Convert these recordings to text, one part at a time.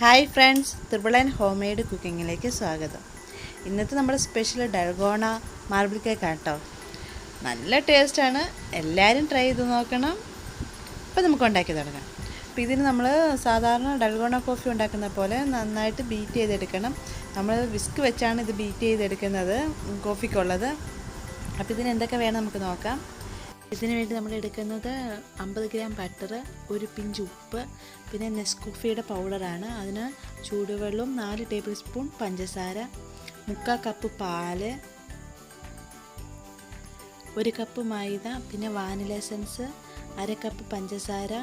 Hi friends, triple and home made കുക്കിങ്ങിലേക്ക് സ്വാഗതം. ഇന്നത്തെ നമ്മുടെ സ്പെഷ്യൽ ഡൽഗോണ മാർബിൾ കേക്കാണ് കേട്ടോ. നല്ല ടേസ്റ്റാണ്, എല്ലാവരും ട്രൈ ചെയ്ത് നോക്കണം. അപ്പോൾ നമുക്ക് ഉണ്ടാക്കി തുടങ്ങാം. അപ്പോൾ ഇതിന് നമ്മൾ സാധാരണ ഡൽഗോണ കോഫി ഉണ്ടാക്കുന്ന പോലെ നന്നായിട്ട് ബീറ്റ് ചെയ്തെടുക്കണം. നമ്മൾ വിസ്ക് വെച്ചാണ് ഇത് ബീറ്റ് ചെയ്തെടുക്കുന്നത് കോഫിക്കുള്ളത്. അപ്പോൾ ഇതിന് എന്തൊക്കെ വേണം നമുക്ക് നോക്കാം. ഇതിനു വേണ്ടി നമ്മൾ എടുക്കുന്നത് 50 ഗ്രാം ബട്ടർ, ഒരു പിഞ്ച് ഉപ്പ്, പിന്നെ നെസ്കോഫിയുടെ പൗഡറാണ്. അതിന് ചൂടുവെള്ളം, 4 ടേബിൾ സ്പൂൺ പഞ്ചസാര, 3/4 കപ്പ് പാല്, 1 കപ്പ് മൈദ, പിന്നെ വാനില എസൻസ്, 1/2 കപ്പ് പഞ്ചസാര,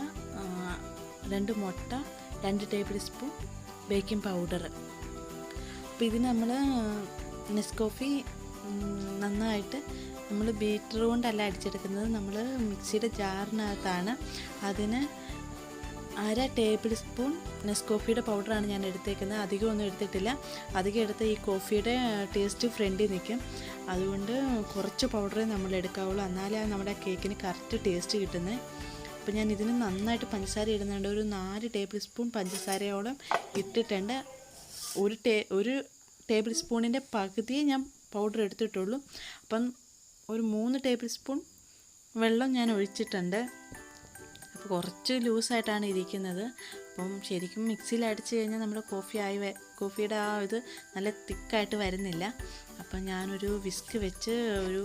2 മുട്ട, 2 ടേബിൾ സ്പൂൺ ബേക്കിംഗ് പൗഡർ. അപ്പോൾ ഇതിന് നമ്മൾ നെസ്കോഫി നന്നായിട്ട് നമ്മൾ ബീറ്റർ കൊണ്ടല്ല അടിച്ചെടുക്കുന്നത്, നമ്മൾ മിക്സിയുടെ ജാറിനകത്താണ്. അതിന് 1/2 ടേബിൾ സ്പൂൺ നെസ്കോഫിയുടെ പൗഡറാണ് ഞാൻ എടുത്തേക്കുന്നത്. അധികം ഒന്നും എടുത്തിട്ടില്ല. അധികം എടുത്ത് ഈ കോഫിയുടെ ടേസ്റ്റ് ഫ്രണ്ടിൽ നിൽക്കും. അതുകൊണ്ട് കുറച്ച് പൗഡറേ നമ്മൾ എടുക്കാവുള്ളൂ, എന്നാലേ നമ്മുടെ കേക്കിന് കറക്റ്റ് ടേസ്റ്റ് കിട്ടുന്നത്. അപ്പോൾ ഞാൻ ഇതിന് നന്നായിട്ട് പഞ്ചസാര ഇടുന്നുണ്ട്. ഒരു 4 ടേബിൾ സ്പൂൺ പഞ്ചസാരയോളം ഇട്ടിട്ടുണ്ട്. ഒരു ടേബിൾ സ്പൂണിൻ്റെ പകുതിയെ ഞാൻ പൗഡർ എടുത്തിട്ടുള്ളൂ. അപ്പം ഒരു 3 ടേബിൾ സ്പൂൺ വെള്ളം ഞാൻ ഒഴിച്ചിട്ടുണ്ട്. അപ്പോൾ കുറച്ച് ലൂസായിട്ടാണ് ഇരിക്കുന്നത്. അപ്പം ശരിക്കും മിക്സിയിൽ അടിച്ച് കഴിഞ്ഞാൽ നമ്മുടെ കോഫിയുടെ ആ ഇത് നല്ല തിക്കായിട്ട് വരുന്നില്ല. അപ്പം ഞാനൊരു വിസ്ക് വെച്ച് ഒരു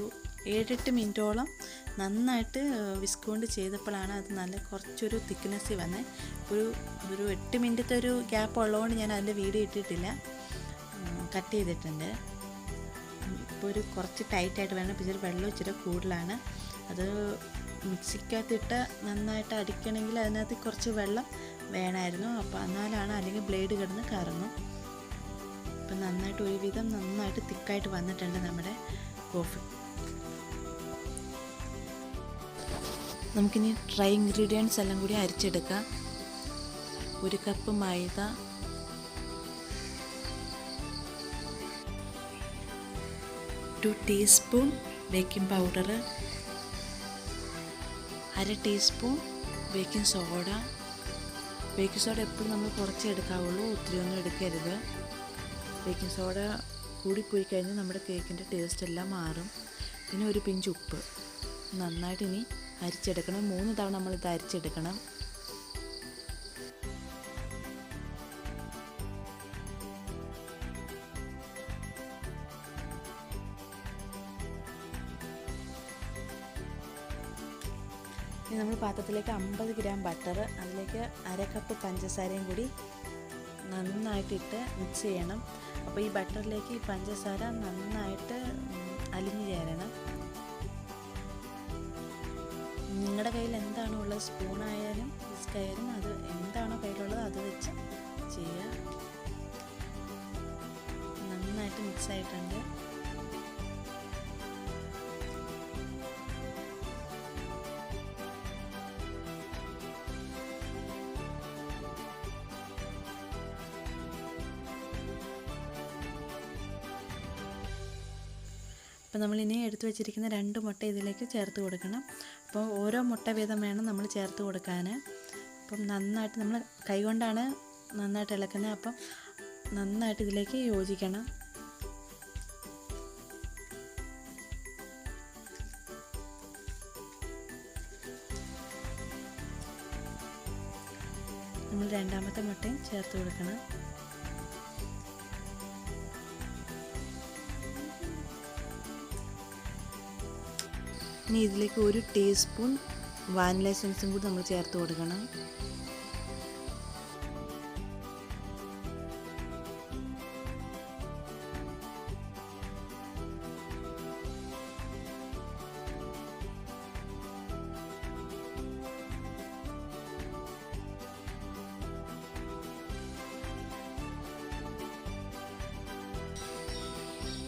7-8 മിനിറ്റോളം നന്നായിട്ട് വിസ്ക് കൊണ്ട് ചെയ്തപ്പോഴാണ് അത് നല്ല കുറച്ചൊരു തിക്നെസ്സിൽ വന്നത്. ഒരു 8 മിനിറ്റത്തെ ഒരു ഗ്യാപ്പ് ഉള്ളതുകൊണ്ട് ഞാൻ അതിൻ്റെ വീഡിയോ ഇട്ടിട്ടില്ല, കട്ട് ചെയ്തിട്ടുണ്ട്. ഇപ്പോൾ ഒരു കുറച്ച് ടൈറ്റായിട്ട് വേണം. ഇച്ചിരി വെള്ളം ഇച്ചിരി കൂടുതലാണ്. അത് മിക്സിക്കകത്തിട്ട് നന്നായിട്ട് അടിക്കണമെങ്കിൽ അതിനകത്ത് കുറച്ച് വെള്ളം വേണമായിരുന്നു. അപ്പോൾ എന്നാലാണ്, അല്ലെങ്കിൽ ബ്ലേഡ് കിടന്ന് കറങ്ങും. അപ്പം നന്നായിട്ട് ഒരുവിധം നന്നായിട്ട് തിക്കായിട്ട് വന്നിട്ടുണ്ട് നമ്മുടെ കോഫി. നമുക്കിനി ഡ്രൈ ഇൻഗ്രീഡിയൻസ് എല്ലാം കൂടി അരിച്ചെടുക്കാം. 1 കപ്പ് മൈദ, 2 teaspoon baking powder, 1/2 teaspoon baking soda. Baking soda എപ്പോഴും നമ്മൾ കുറച്ചേ എടുക്കാവുള്ളൂ, ഒത്തിരി ഒന്നും എടുക്കരുത്. ബേക്കിംഗ് സോഡ കൂടിപ്പോയി കഴിഞ്ഞാൽ നമ്മുടെ കേക്കിൻ്റെ ടേസ്റ്റ് എല്ലാം മാറും. പിന്നെ ഒരു പിഞ്ച് ഉപ്പ്. നന്നായിട്ട് ഇനി അരിച്ചെടുക്കണം. 3 തവണ നമ്മളിത് അരിച്ചെടുക്കണം. ഇനി നമ്മൾ പാത്രത്തിലേക്ക് 50 ഗ്രാം ബട്ടർ, അതിലേക്ക് 1/2 കപ്പ് പഞ്ചസാരയും കൂടി നന്നായിട്ടിട്ട് മിക്സ് ചെയ്യണം. അപ്പോൾ ഈ ബട്ടറിലേക്ക് ഈ പഞ്ചസാര നന്നായിട്ട് അലിഞ്ഞു ചേരണം. നിങ്ങളുടെ കയ്യിൽ എന്താണോ ഉള്ളത്, സ്പൂണായാലും വിസ്ക് ആയാലും, അത് എന്താണോ കയ്യിലുള്ളത് അത് വെച്ച് ചെയ്യുക. നന്നായിട്ട് മിക്സ് ആയിട്ടുണ്ട്. അപ്പോൾ നമ്മളിനി എടുത്തു വെച്ചിരിക്കുന്ന 2 മുട്ട ഇതിലേക്ക് ചേർത്ത് കൊടുക്കണം. അപ്പോൾ ഓരോ മുട്ട വീതം വേണം നമ്മൾ ചേർത്ത് കൊടുക്കാൻ. അപ്പം നന്നായിട്ട് നമ്മൾ കൈകൊണ്ടാണ് നന്നായിട്ട് ഇളക്കുന്നത്. അപ്പം നന്നായിട്ട് ഇതിലേക്ക് യോജിക്കണം. നമ്മൾ രണ്ടാമത്തെ മുട്ടയും ചേർത്ത് കൊടുക്കണം. ഇനി ഇതിലേക്ക് 1 ടീസ്പൂൺ വാനില എസൻസും കൂടി നമ്മൾ ചേർത്ത് കൊടുക്കണം.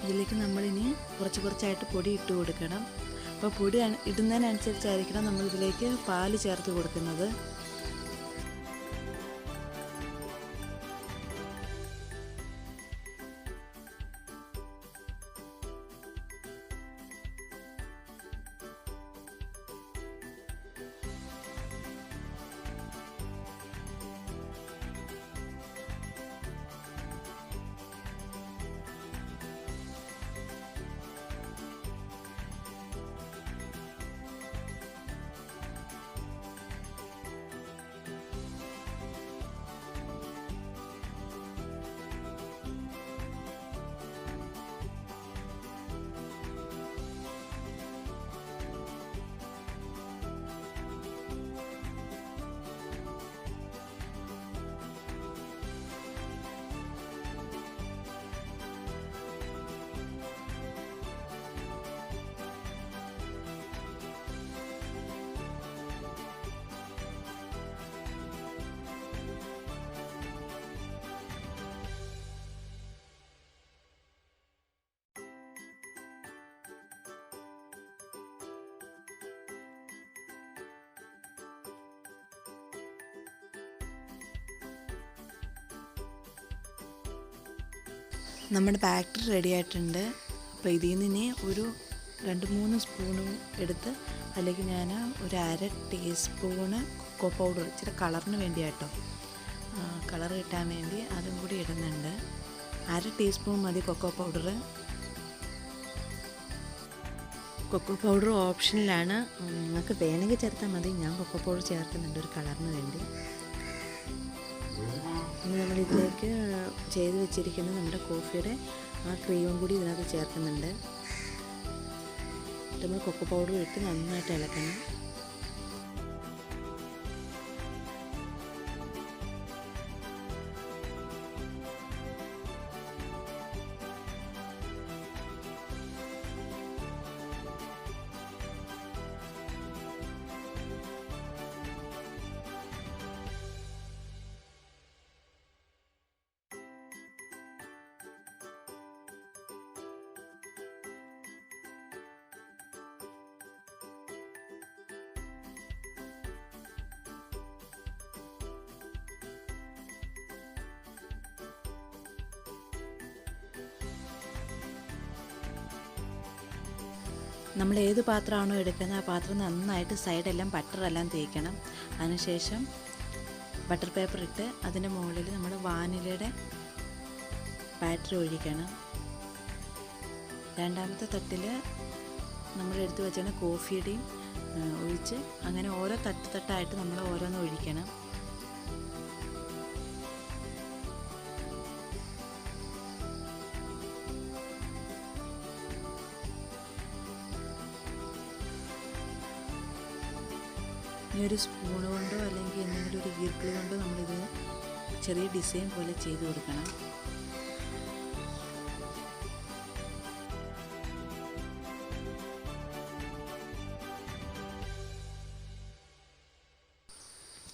ഇതിലേക്ക് നമ്മളിനി കുറച്ചായിട്ട് പൊടി ഇട്ട് കൊടുക്കണം. അപ്പോൾ പൊടി ഇടുന്നതിനനുസരിച്ചായിരിക്കണം നമ്മളിതിലേക്ക് പാല് ചേർത്ത് കൊടുക്കുന്നത്. നമ്മുടെ ബാറ്റർ റെഡി ആയിട്ടുണ്ട്. അപ്പോൾ ഇതിൽ നിന്ന് ഇനി ഒരു 2-3 സ്പൂണും എടുത്ത് അല്ലെങ്കിൽ ഞാൻ ഒരു 1/2 ടീസ്പൂണ് കൊക്കോ പൗഡർ, ഇച്ചിരി കളറിന് വേണ്ടിയാട്ടോ, കളർ കിട്ടാൻ വേണ്ടി അതും കൂടി ഇടുന്നുണ്ട്. 1/2 ടീസ്പൂൺ മതി കൊക്കോ പൗഡർ. കൊക്കോ പൗഡർ ഓപ്ഷനിലാണ്, നിങ്ങൾക്ക് വേണമെങ്കിൽ ചേർത്താൽ മതി. ഞാൻ കൊക്കോ പൗഡർ ചേർക്കുന്നുണ്ട് ഒരു കളറിന് വേണ്ടി. ഇനി നമ്മളിതിലേക്ക് ചെയ്ത് വെച്ചിരിക്കുന്ന നമ്മുടെ കോഫിയുടെ ആ ക്രീമും കൂടി ഇതിനകത്ത് ചേർക്കുന്നുണ്ട്. നമ്മൾ കൊക്കോ പൗഡർ ഇട്ട് നന്നായിട്ട് ഇളക്കണം. നമ്മൾ ഏത് പാത്രമാണോ എടുക്കുന്നത് ആ പാത്രം നന്നായിട്ട് സൈഡെല്ലാം ബട്ടറെല്ലാം തേക്കണം. അതിനുശേഷം ബട്ടർ പേപ്പർ ഇട്ട് അതിൻ്റെ മുകളിൽ നമ്മൾ വാനിലയുടെ ബാറ്ററി ഒഴിക്കണം. രണ്ടാമത്തെ തട്ടിൽ നമ്മൾ എടുത്ത് വെച്ചാൽ കോഫിയുടെയും ഒഴിച്ച് അങ്ങനെ ഓരോ തട്ടായിട്ട് നമ്മൾ ഓരോന്ന് ഒഴിക്കണം. ഇനി ഒരു സ്പൂൺ കൊണ്ടോ അല്ലെങ്കിൽ എന്തെങ്കിലും ഒരു ഗീർക്കിൾ കൊണ്ടോ നമ്മളിത് ചെറിയ ഡിസൈൻ പോലെ ചെയ്ത് കൊടുക്കണം.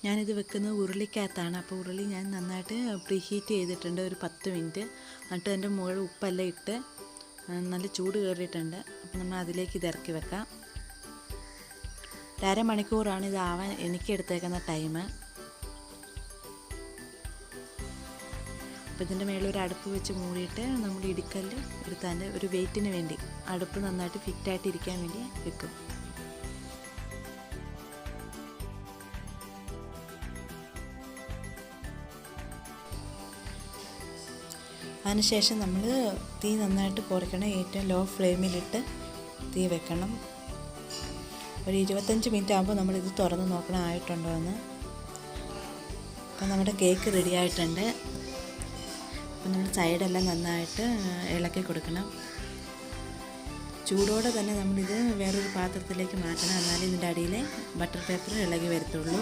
ഞാനിത് വെക്കുന്നത് ഉരുളിക്കകത്താണ്. അപ്പോൾ ഉരുളി ഞാൻ നന്നായിട്ട് പ്രീഹീറ്റ് ചെയ്തിട്ടുണ്ട് ഒരു 10 മിനിറ്റ്. എന്നിട്ട് അതിൻ്റെ മുകളിൽ ഉപ്പെല്ലാം ഇട്ട് നല്ല ചൂട് കയറിയിട്ടുണ്ട്. അപ്പോൾ നമ്മൾ അതിലേക്ക് ഇത് ഇറക്കി വെക്കാം. 1/2 മണിക്കൂറാണ് ഇതാവാൻ എനിക്ക് എടുത്തേക്കുന്ന ടൈം. അപ്പോൾ ഇതിൻ്റെ മേളിൽ ഒരു അടുപ്പ് വെച്ച് മൂടിയിട്ട് നമ്മൾ ഇടിക്കല്ല് എടുത്താൽ ഒരു വെയിറ്റിന് വേണ്ടി അടുപ്പ് നന്നായിട്ട് ഫിറ്റായിട്ട് ഇരിക്കാൻ വേണ്ടി വെക്കും. അതിനുശേഷം നമ്മൾ തീ നന്നായിട്ട് കുറയ്ക്കണം. ഏറ്റവും ലോ ഫ്ലെയിമിലിട്ട് തീ വെക്കണം. ഒരു 25 മിനിറ്റ് ആകുമ്പോൾ നമ്മളിത് തുറന്ന് നോക്കണം ആയിട്ടുണ്ടോ എന്ന്. അപ്പോൾ നമ്മുടെ കേക്ക് റെഡി ആയിട്ടുണ്ട്. അപ്പോൾ നമ്മൾ സൈഡെല്ലാം നന്നായിട്ട് ഇളക്കി കൊടുക്കണം. ചൂടോടെ തന്നെ നമ്മളിത് വേറൊരു പാത്രത്തിലേക്ക് മാറ്റണം. എന്നാലും ഇതിൻ്റെ അടിയിൽ ബട്ടർ പേപ്പർ ഇളകി വരത്തുള്ളൂ.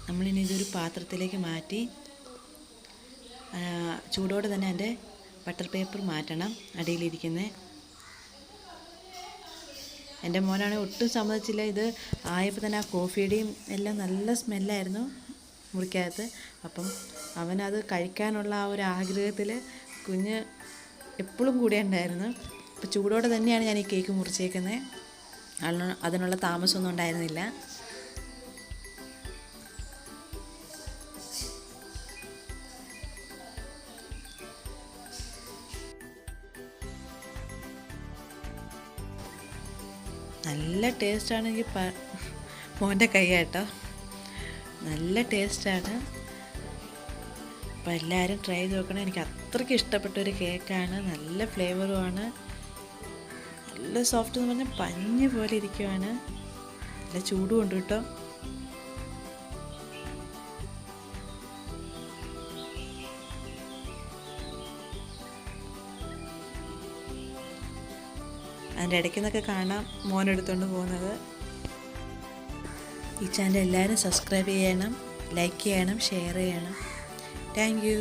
നമ്മളിനി ഇതൊരു പാത്രത്തിലേക്ക് മാറ്റി ചൂടോടെ തന്നെ അതിൻ്റെ ബട്ടർ പേപ്പർ മാറ്റണം അടിയിലിരിക്കുന്നത്. എൻ്റെ മോനാണെങ്കിൽ ഒട്ടും സമ്മതിച്ചില്ല. ഇത് ആയപ്പോൾ തന്നെ ആ കോഫിയുടെയും എല്ലാം നല്ല സ്മെല്ലായിരുന്നു മുറിക്കകത്ത്. അപ്പം അവനത് കഴിക്കാനുള്ള ആ ഒരു ആഗ്രഹത്തിൽ കുഞ്ഞ് എപ്പോഴും കൂടെ ഉണ്ടായിരുന്നു. അപ്പോൾ ചൂടോടെ തന്നെയാണ് ഞാൻ ഈ കേക്ക് മുറിച്ചേക്കുന്നത്. അതിനുള്ള താമസമൊന്നും ഉണ്ടായിരുന്നില്ല. നല്ല ടേസ്റ്റാണ്. മോൻ്റെ കൈ കേട്ടോ, നല്ല ടേസ്റ്റാണ്. അപ്പോൾ എല്ലാവരും ട്രൈ ചെയ്ത് നോക്കണം. എനിക്ക് അത്രയ്ക്ക് ഇഷ്ടപ്പെട്ടൊരു കേക്കാണ്. നല്ല ഫ്ലേവറുമാണ്. നല്ല സോഫ്റ്റ് എന്ന് പറഞ്ഞാൽ പഞ്ഞ് പോലെ ഇരിക്കുവാണ്. നല്ല ചൂടും ഉണ്ട് കേട്ടോ. അതിൻ്റെ ഇടയ്ക്ക് നിന്നൊക്കെ കാണാം മോനെടുത്തുകൊണ്ട് പോകുന്നത്. ഈ ചാനൽ എല്ലാവരും സബ്സ്ക്രൈബ് ചെയ്യണം, ലൈക്ക് ചെയ്യണം, ഷെയർ ചെയ്യണം. Thank you.